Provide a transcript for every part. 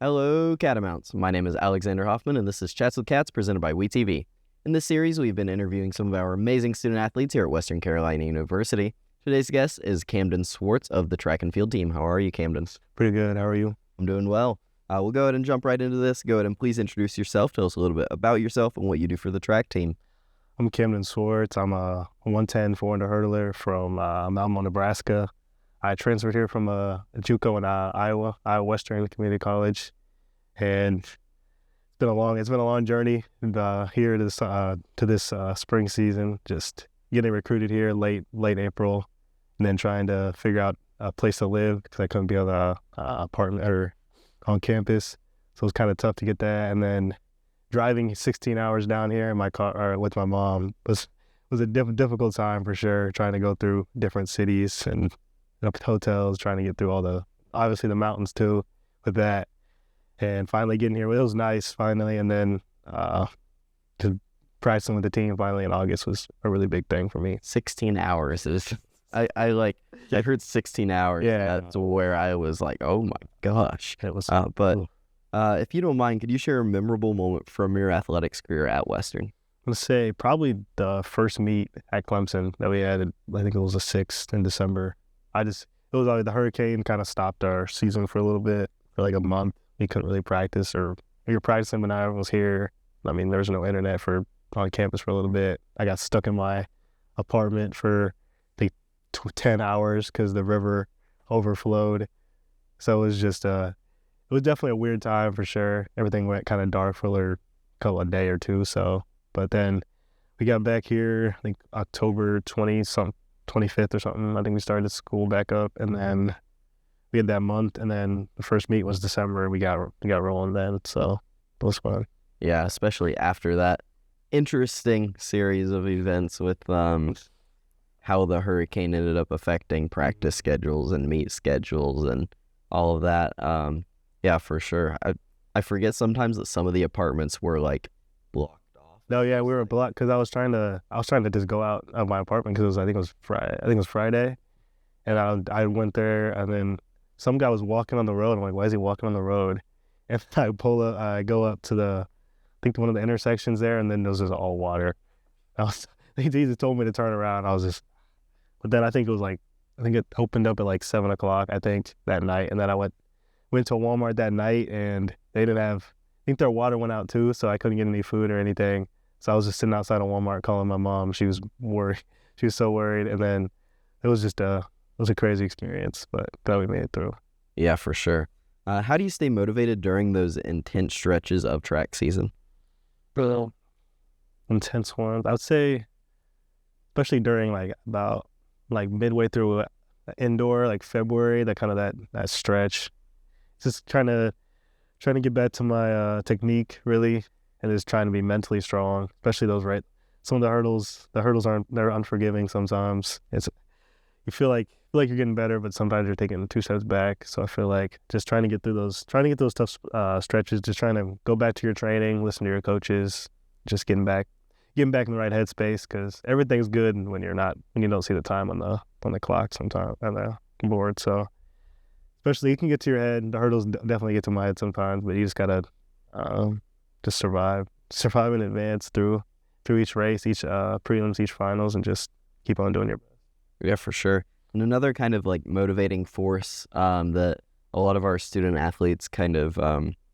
Hello, Catamounts. My name is Alexander Hoffman, and this is Chats with Cats presented by WeTV. In this series, we've been interviewing some of our amazing student athletes here at Western Carolina University. Today's guest is Kamdyn Swartz of the track and field team. How are you, Kamdyn? Pretty good. How are you? I'm doing well. We'll go ahead and jump right into this. Go ahead and please introduce yourself. Tell us a little bit about yourself and what you do for the track team. I'm Kamdyn Swartz. I'm a 110 400 hurdler from Alma, Nebraska. I transferred here from JUCO in Iowa Western Community College, and it's been a long journey here to this spring season. Just getting recruited here late April, and then trying to figure out a place to live because I couldn't be on the apartment or on campus, so it was kind of tough to get that. And then driving 16 hours down here in my car or with my mom was a difficult time for sure. Trying to go through different cities and up to hotels, trying to get through obviously the mountains too with that. And finally getting here, it was nice finally. And then to practicing with the team finally in August was a really big thing for me. 16 hours. I heard 16 hours. Yeah. That's where I was like, oh my gosh. It was. If you don't mind, could you share a memorable moment from your athletics career at Western? I'm going to say probably the first meet at Clemson that we had, I think it was the 6th in December. It was always the hurricane kind of stopped our season for a little bit, for like a month. We couldn't really practice, or we were practicing when I was here. I mean, there was no internet on campus for a little bit. I got stuck in my apartment for like 10 hours because the river overflowed. So it was just, it was definitely a weird time for sure. Everything went kind of dark for a day or two. So, but then we got back here, I think October 25th or something. I think we started school back up, and then we had that month, and then the first meet was December. We got rolling then, so it was fun. Yeah, especially after that interesting series of events with how the hurricane ended up affecting practice schedules and meet schedules and all of that. Yeah, for sure. I forget sometimes that some of the apartments were like blocked off. No, yeah, we were blocked because I was trying to just go out of my apartment because I think it was Friday, and I went there, and then some guy was walking on the road. I'm like, why is he walking on the road? And I go up to to one of the intersections there, and then there's just all water. He just told me to turn around. But then I think it opened up at like 7 o'clock, I think, that night. And then I went to Walmart that night, and they didn't have, I think their water went out too, so I couldn't get any food or anything. So I was just sitting outside of Walmart calling my mom. She was worried. She was so worried. And then it was just it was a crazy experience, but glad we made it through. Yeah, for sure. How do you stay motivated during those intense stretches of track season? Well, intense ones, I would say, especially during about midway through indoor, like February, that stretch. Just trying to get back to my technique really, and just trying to be mentally strong, especially some of the hurdles. They're unforgiving sometimes. You feel like you're getting better, but sometimes you're taking 2 steps back. So I feel like just trying to get those tough stretches, just trying to go back to your training, listen to your coaches, just getting back in the right headspace, because everything's good when you don't see the time on the clock sometimes on the board. So especially you can get to your head. The hurdles definitely get to my head sometimes, but you just gotta just survive in advance through each race, each prelims, each finals, and just keep on doing your best. Yeah, for sure. And another kind of like motivating force that a lot of our student athletes kind of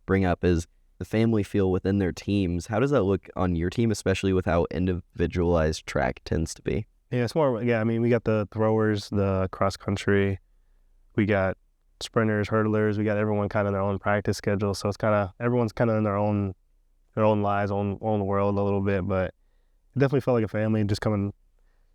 bring up is the family feel within their teams. How does that look on your team, especially with how individualized track tends to be? Yeah, it's more, I mean, we got the throwers, the cross country, we got sprinters, hurdlers, we got everyone kind of their own practice schedule. So it's everyone's kind of in their own lives, own world a little bit, but it definitely felt like a family just coming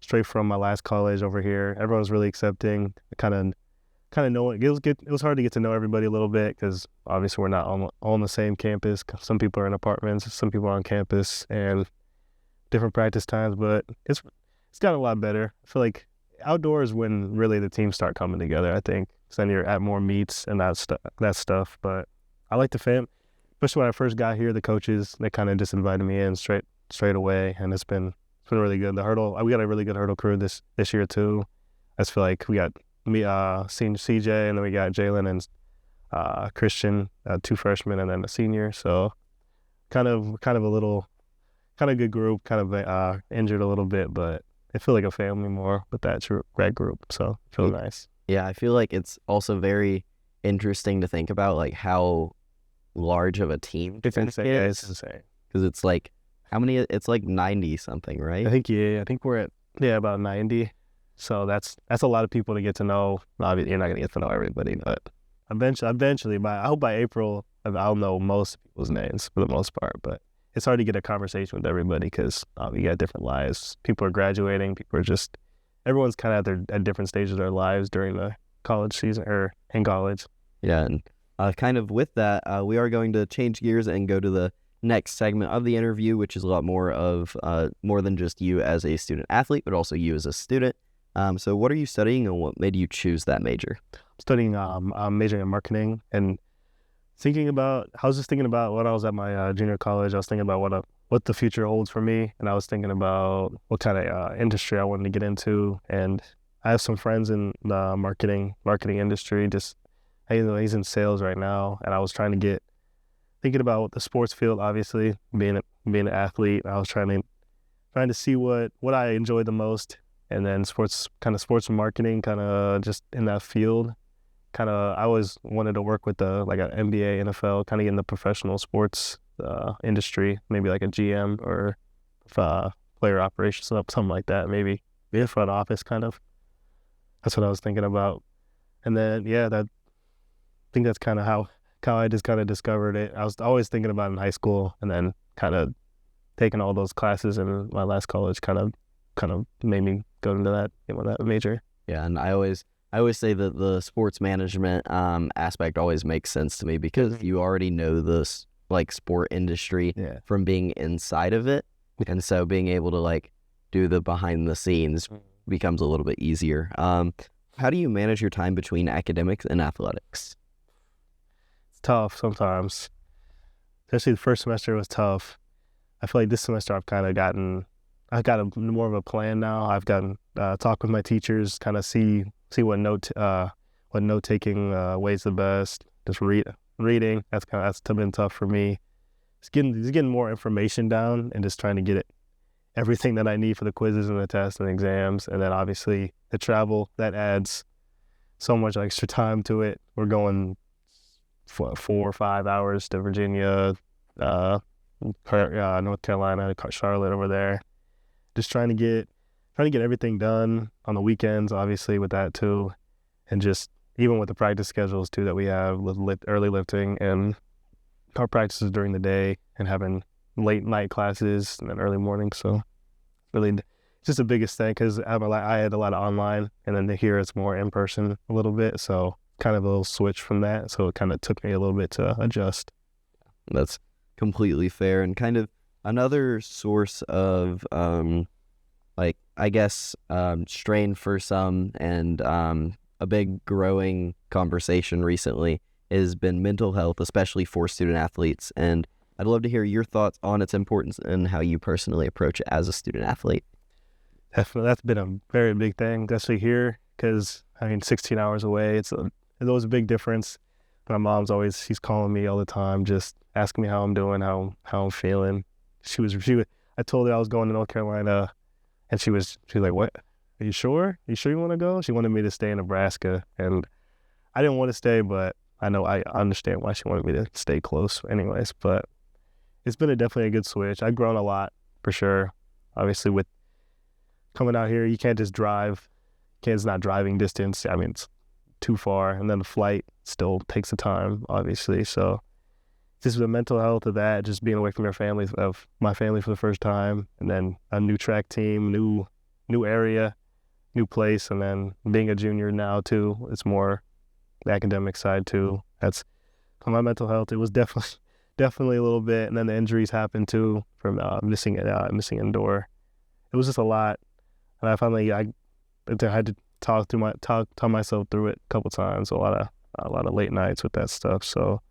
straight from my last college over here. Everyone was really accepting, kind of knowing. It was hard to get to know everybody a little bit because obviously we're not all on the same campus. Some people are in apartments, some people are on campus, and different practice times. But it's gotten a lot better. I feel like outdoors when really the teams start coming together. I think so then you're at more meets and that stuff. But I like the fam, especially when I first got here. The coaches, they kind of just invited me in straight away, and it's been really good. We got a really good hurdle crew this year too. I just feel like we got me, CJ, and then we got Jalen and Christian, 2 freshmen, and then a senior. So kind of a good group. Kind of injured a little bit, but I feel like a family more with that group. So it feels nice. Yeah, I feel like it's also very interesting to think about like how large of a team It's insane. it Yeah, is. it's insane. Because it's like, how many? It's like 90 something, right? I think we're at about 90. So that's a lot of people to get to know. Obviously, you're not gonna get to know everybody, but eventually, I hope by April I'll know most people's names for the most part. But it's hard to get a conversation with everybody because we got different lives. People are graduating. Everyone's kind of at different stages of their lives during the college season or in college. Yeah, and kind of with that, we are going to change gears and go to the next segment of the interview, which is a lot more of more than just you as a student athlete, but also you as a student. So what are you studying and what made you choose that major? I'm studying, I'm majoring in marketing and I was just thinking about when I was at my junior college. I was thinking about what the future holds for me, and I was thinking about what kind of industry I wanted to get into. And I have some friends in the marketing industry. He's in sales right now, and I was thinking about the sports field. Obviously, being an athlete, I was trying to see what I enjoyed the most, and then sports and marketing, kind of just in that field. I always wanted to work with like an NBA, NFL, kind of get in the professional sports industry, maybe like a GM or player operations, something like that, maybe a front office kind of. That's what I was thinking about. And then, I think that's kind of how I just kind of discovered it. I was always thinking about it in high school, and then kind of taking all those classes in my last college kind of made me go into that major. Yeah, and I always say that the sports management aspect always makes sense to me because you already know this like sport industry from being inside of it, and so being able to like do the behind the scenes becomes a little bit easier. How do you manage your time between academics and athletics? It's tough sometimes, especially the first semester was tough. I feel like this semester I've got more of a plan now. I've gotten talk with my teachers, kind of see what note taking ways the best. Just reading. That's been tough for me. Just getting more information down and just trying to get everything that I need for the quizzes and the tests and exams. And then obviously the travel, that adds so much extra time to it. We're going 4 or 5 hours to Virginia, North Carolina, Charlotte over there. Just trying to get everything done on the weekends, obviously with that too, and just even with the practice schedules too that we have with early lifting and our practices during the day and having late night classes and then early morning. So really, it's just the biggest thing because I had a lot of online, and then here it's more in person a little bit. So kind of a little switch from that. So it kind of took me a little bit to adjust. That's completely fair, and kind of another source of strain for some, and a big growing conversation recently has been mental health, especially for student athletes. And I'd love to hear your thoughts on its importance and how you personally approach it as a student athlete. Definitely, that's been a very big thing, especially here, because 16 hours away, it's always a big difference. My mom's she's calling me all the time, just asking me how I'm doing, how I'm feeling. I told her I was going to North Carolina, and she was like, "What? Are you sure? You sure you want to go?" She wanted me to stay in Nebraska, and I didn't want to stay, but I understand why she wanted me to stay close anyways. But it's been definitely a good switch. I've grown a lot, for sure. Obviously, with coming out here, you can't just drive. It's not driving distance. It's too far. And then the flight still takes the time, obviously. So just the mental health of that, just being away from my family for the first time, and then a new track team, new area, new place, and then being a junior now too, it's more the academic side too. That's for my mental health. It was definitely a little bit, and then the injuries happened too from missing indoor. It was just a lot, and I finally I had to talk myself through it a couple times. A lot of late nights with that stuff. So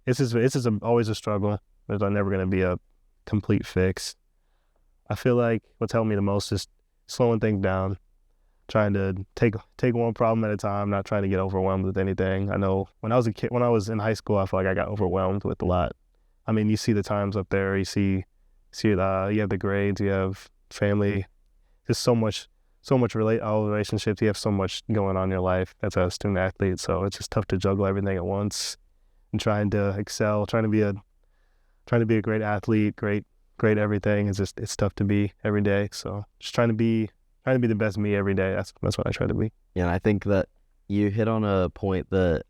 it's always a struggle. There's never going to be a complete fix. I feel like what's helped me the most is slowing things down, trying to take one problem at a time, not trying to get overwhelmed with anything. I know when I was a kid, when I was in high school, I feel like I got overwhelmed with a lot. I mean, you see the times up there, you have the grades, you have family, just so much all relationships. You have so much going on in your life as a student athlete, so it's just tough to juggle everything at once and trying to excel, trying to be a great athlete, great everything. It's tough to be every day. So just trying to be the best me every day. That's what I try to be. Yeah, and I think that you hit on a point that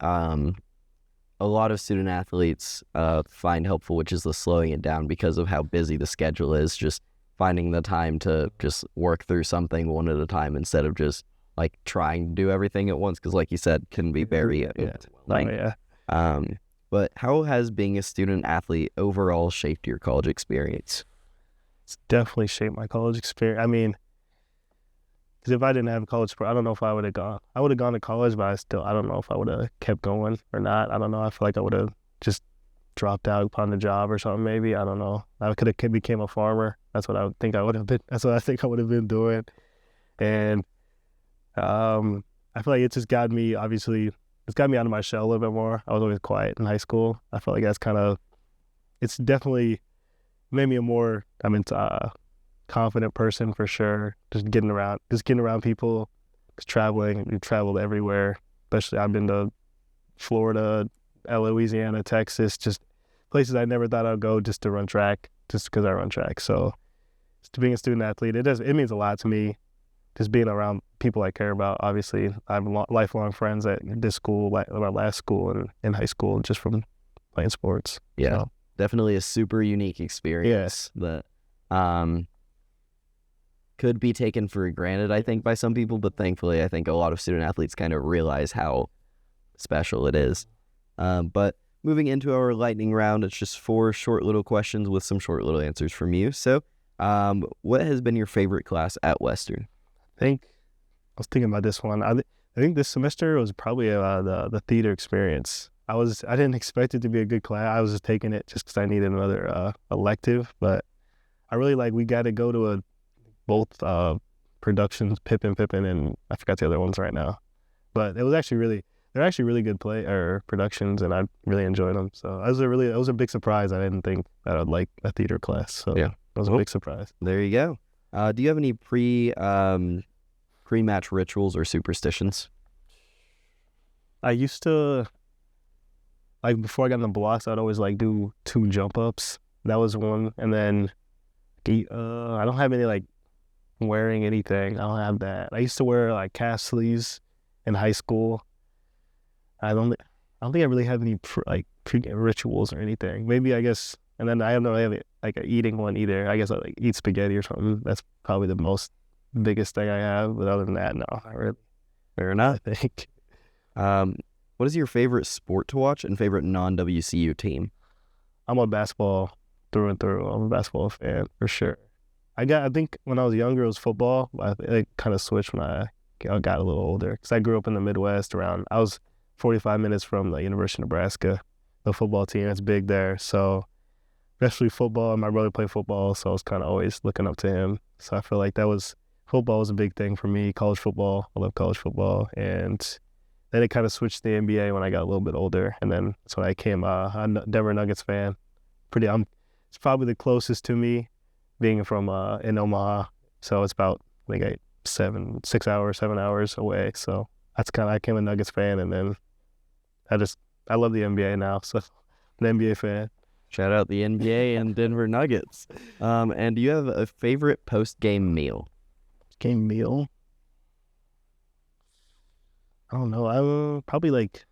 a lot of student athletes find helpful, which is the slowing it down because of how busy the schedule is. Just finding the time to just work through something one at a time instead of just like trying to do everything at once. Because, like you said, can be very overwhelming. But how has being a student athlete overall shaped your college experience? It's definitely shaped my college experience. I mean, because if I didn't have college sport, I don't know if I would have gone. I would have gone to college, but I don't know if I would have kept going or not. I don't know. I feel like I would have just dropped out upon the job or something. Maybe, I don't know. I could have became a farmer. That's what I think I would have been. That's what I think I would have been doing. And I feel like it just got me. Obviously, it's got me out of my shell a little bit more. I was always quiet in high school. I felt like it's definitely made me a more confident person for sure. Just getting around people, just traveling. We traveled everywhere. Especially I've been to Florida, Louisiana, Texas, just places I never thought I'd go just to run track, just because I run track. So just being a student athlete, it means a lot to me. Just being around people I care about. Obviously, I have lifelong friends at this school, our last school, and in high school, just from playing sports. Yeah, so. Definitely a super unique experience that could be taken for granted, I think, by some people. But thankfully, I think a lot of student athletes kind of realize how special it is. But moving into our lightning round, it's just 4 short little questions with some short little answers from you. So what has been your favorite class at Western? I was thinking about this one. I think this semester was probably the theater experience. I didn't expect it to be a good class. I was just taking it just because I needed another elective. But I really we got to go to both productions, Pippin, and I forgot the other ones right now. But it was they're actually really good productions, and I really enjoyed them. So it was a big surprise. I didn't think that I'd like a theater class. So yeah, it was a big surprise. There you go. Do you have any pre-match rituals or superstitions? I used to, before I got in the blocks, I'd always do 2 jump ups. That was one. And then I don't have any wearing anything. I don't have that. I used to wear calf sleeves in high school. I don't think I really have any pre rituals or anything. Maybe, I guess. And then I don't have an eating one either. I guess I eat spaghetti or something. That's probably the biggest thing I have. But other than that, no, not really. Fair enough. I think. What is your favorite sport to watch and favorite non-WCU team? I'm a basketball through and through. I'm a basketball fan for sure. I think when I was younger, it was football. It kind of switched when I got a little older, because I grew up in the Midwest. I was 45 minutes from the University of Nebraska. The football team, it's big there. So especially football, and my brother played football, so I was kind of always looking up to him. So I feel like football was a big thing for me. College football, I love college football. And then it kind of switched to the NBA when I got a little bit older, and then that's when I became a Denver Nuggets fan. It's probably the closest to me, being from in Omaha. So it's about 7 hours away. So that's I became a Nuggets fan, and then I love the NBA now, so I'm an NBA fan. Shout out the NBA and Denver Nuggets. And do you have a favorite post-game meal? Game meal? I don't know. I probably like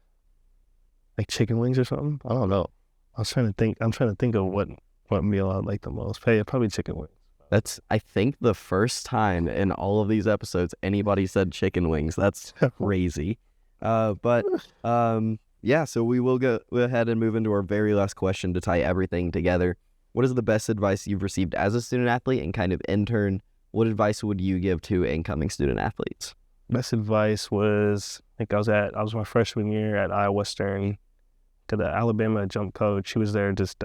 chicken wings or something. I don't know. I'm trying to think of what meal I like the most. Probably chicken wings. That's, I think, the first time in all of these episodes anybody said chicken wings. That's crazy. Yeah, so we will go ahead and move into our very last question to tie everything together. What is the best advice you've received as a student athlete, and kind of intern, what advice would you give to incoming student athletes? Best advice was, I think I was my freshman year at Iowa Western, to the Alabama jump coach. He was there just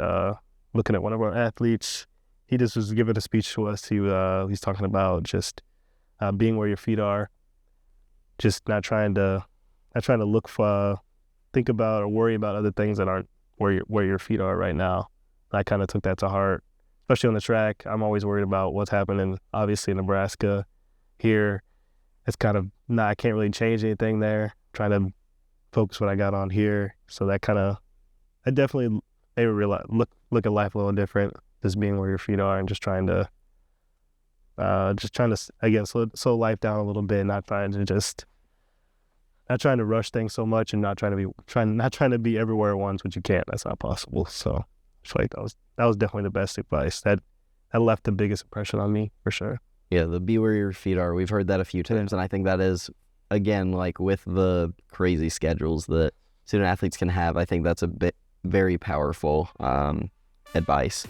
looking at one of our athletes. He just was giving a speech to us. He's talking about just being where your feet are. just not trying to look for, think about or worry about other things that aren't where your feet are right now. I kind of took that to heart, especially on the track. I'm always worried about what's happening, obviously in Nebraska. Here, it's kind of I can't really change anything there. Trying to focus what I got on here. So that kind of, I definitely made me realize, look at life a little different, just being where your feet are and just trying to again slow life down a little bit, not trying to rush things so much, and not trying to be everywhere at once, which you can't. That's not possible. So I feel like that was definitely the best advice. That left the biggest impression on me for sure. Yeah, the be where your feet are. We've heard that a few times, and I think that is, again, like with the crazy schedules that student athletes can have, I think that's very powerful advice.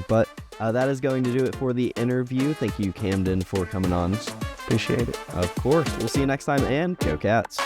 But that is going to do it for the interview. Thank you, Kamdyn, for coming on. Appreciate it. Of course. We'll see you next time, and go Cats.